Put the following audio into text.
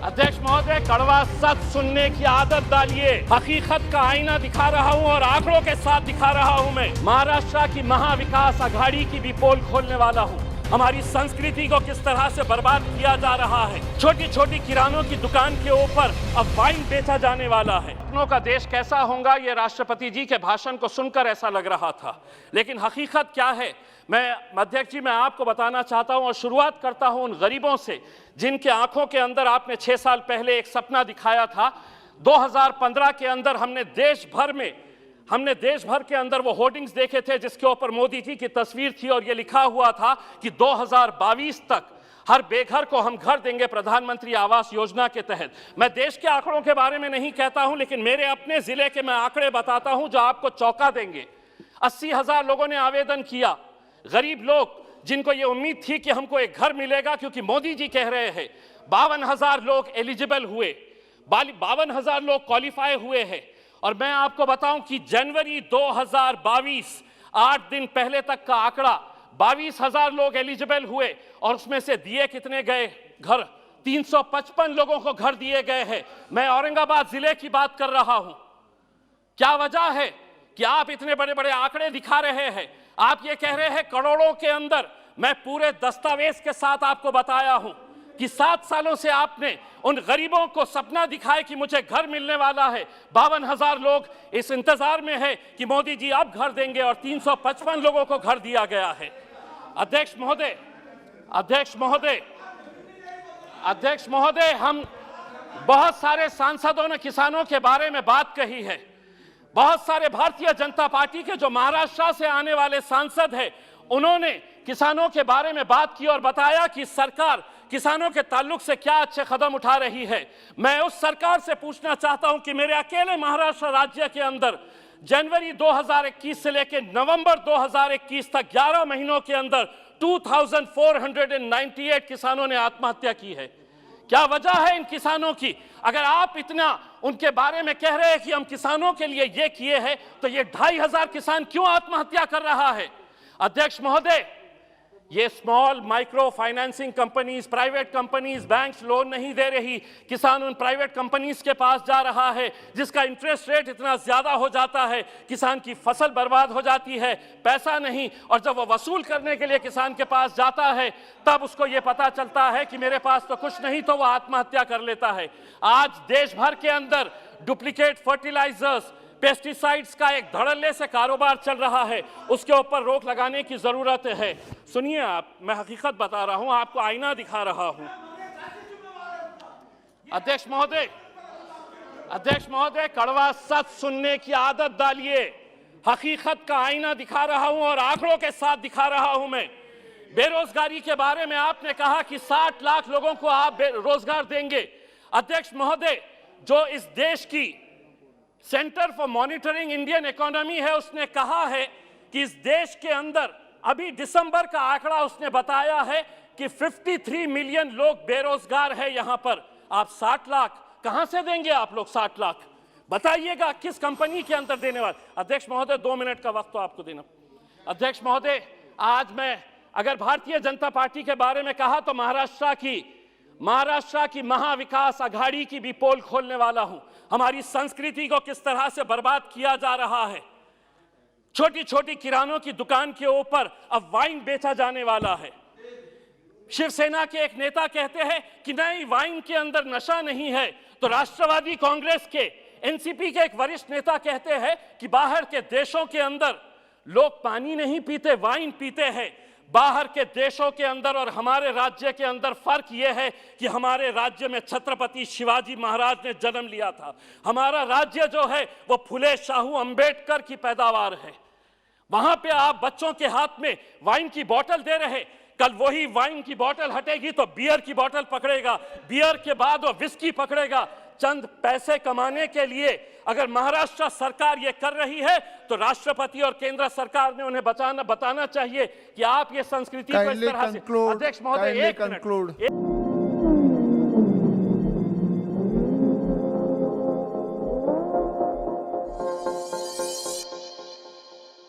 अध्यक्ष महोदय, कड़वा सच सुनने की आदत डालिए। हकीकत का आईना दिखा रहा हूं और आंकड़ों के साथ दिखा रहा हूं। मैं महाराष्ट्र की महाविकास अघाड़ी की भी पोल खोलने वाला हूं। हमारी संस्कृति को किस तरह से बर्बाद किया जा रहा है। छोटी छोटी किरानों की दुकान के ऊपर अब वाइन बेचा जाने वाला है। अपनों का देश कैसा होगा, ये राष्ट्रपति जी के भाषण को सुनकर ऐसा लग रहा था, लेकिन हकीकत क्या है मैं अध्यक्ष जी मैं आपको बताना चाहता हूं और शुरुआत करता हूं उन गरीबों से जिनके आंखों के अंदर आपने 6 साल पहले एक सपना दिखाया था। 2015 के अंदर हमने देश भर के अंदर वो होर्डिंग्स देखे थे जिसके ऊपर मोदी जी की तस्वीर थी और ये लिखा हुआ था कि 2022 तक हर बेघर को हम घर देंगे प्रधानमंत्री आवास योजना के तहत। मैं देश के आंकड़ों के बारे में नहीं कहता हूं, लेकिन मेरे अपने जिले के मैं आंकड़े बताता हूं जो आपको चौंका देंगे। 80,000 लोगों ने आवेदन किया, गरीब लोग जिनको ये उम्मीद थी कि हमको एक घर मिलेगा क्योंकि मोदी जी कह रहे हैं। 52,000 लोग एलिजिबल हुए, 52,000 लोग क्वालिफाई हुए हैं। और मैं आपको बताऊं कि जनवरी 2022 8 दिन पहले तक का आंकड़ा 22,000 लोग एलिजिबल हुए और उसमें से दिए कितने गए घर? 355 लोगों को घर दिए गए हैं। मैं औरंगाबाद जिले की बात कर रहा हूं। क्या वजह है कि आप इतने बड़े बड़े आंकड़े दिखा रहे हैं? आप ये कह रहे हैं करोड़ों के अंदर। मैं पूरे दस्तावेज के साथ आपको बताया हूं कि 7 सालों से आपने उन गरीबों को सपना दिखाया कि मुझे घर मिलने वाला है। 52,000 लोग इस इंतजार में है कि मोदी जी अब घर देंगे और 355 लोगों को घर दिया गया है। अध्यक्ष महोदय, हम बहुत सारे सांसदों ने किसानों के बारे में बात कही है। बहुत सारे भारतीय जनता पार्टी के जो महाराष्ट्र से आने वाले सांसद हैं, उन्होंने किसानों के बारे में बात की और बताया कि सरकार किसानों के ताल्लुक से क्या अच्छे कदम उठा रही है। मैं उस सरकार से पूछना चाहता हूं कि मेरे अकेले महाराष्ट्र राज्य के अंदर जनवरी 2021 से लेकर नवंबर 2021 तक 11 महीनों के अंदर 2498 किसानों ने आत्महत्या की है। क्या वजह है इन किसानों की? अगर आप इतना उनके बारे में कह रहे हैं कि हम किसानों के लिए ये किए हैं, तो ये 2,500 किसान क्यों आत्महत्या कर रहा है? अध्यक्ष महोदय, ये small micro financing companies, private companies, banks loan नहीं दे रही, किसान उन प्राइवेट कंपनीज के पास जा रहा है जिसका इंटरेस्ट रेट इतना ज्यादा हो जाता है, किसान की फसल बर्बाद हो जाती है, पैसा नहीं। और जब वो वसूल करने के लिए किसान के पास जाता है तब उसको ये पता चलता है कि मेरे पास तो कुछ नहीं, तो वो आत्महत्या कर लेता है। आज देश भर के अंदर डुप्लीकेट फर्टिलाइजर्स, पेस्टिसाइड्स का एक धड़ल्ले से कारोबार चल रहा है, उसके ऊपर रोक लगाने की जरूरत है। सुनिए आप, मैं हकीकत बता रहा हूं, आपको आईना दिखा रहा हूं। अध्यक्ष महोदय, कड़वा सच सुनने की आदत डालिए। हकीकत का आईना दिखा रहा हूं और आंकड़ों के साथ दिखा रहा हूं। मैं बेरोजगारी के बारे में आपने कहा कि 60 लाख लोगों को आप रोजगार देंगे। अध्यक्ष महोदय, जो इस देश की centre for monitoring Indian economy है, उसने कहा है कि इस देश के अंदर अभी दिसंबर का आंकड़ा उसने बताया है कि 53 मिलियन लोग बेरोजगार है। यहां पर आप 60 लाख कहां से देंगे? आप लोग 60 लाख बताइएगा किस कंपनी के अंदर देने वाले? अध्यक्ष महोदय, 2 मिनट का वक्त तो आपको देना। अध्यक्ष महोदय, आज मैं अगर भारतीय जनता पार्टी के बारे में कहा तो महाराष्ट्र की महाविकास अघाड़ी की भी पोल खोलने वाला हूं। हमारी संस्कृति को किस तरह से बर्बाद किया जा रहा है। छोटी छोटी किरानों की दुकान के ऊपर अब वाइन बेचा जाने वाला है। शिवसेना के एक नेता कहते हैं कि नहीं, वाइन के अंदर नशा नहीं है, तो राष्ट्रवादी कांग्रेस के एनसीपी के एक वरिष्ठ नेता कहते हैं कि बाहर के देशों के अंदर लोग पानी नहीं पीते, वाइन पीते हैं। बाहर के देशों के अंदर और हमारे राज्य के अंदर फर्क यह है कि हमारे राज्य में छत्रपति शिवाजी महाराज ने जन्म लिया था। हमारा राज्य जो है वो फुले शाहू अंबेडकर की पैदावार है। वहां पे आप बच्चों के हाथ में वाइन की बोतल दे रहे, कल वही वाइन की बोतल हटेगी तो बियर की बोतल पकड़ेगा, बियर के बाद वो विस्की पकड़ेगा। चंद पैसे कमाने के लिए अगर महाराष्ट्र सरकार ये कर रही है तो राष्ट्रपति और केंद्र सरकार ने उन्हें बताना चाहिए कि आप ये संस्कृति को इस तरह से। अध्यक्ष महोदय, 1 मिनट।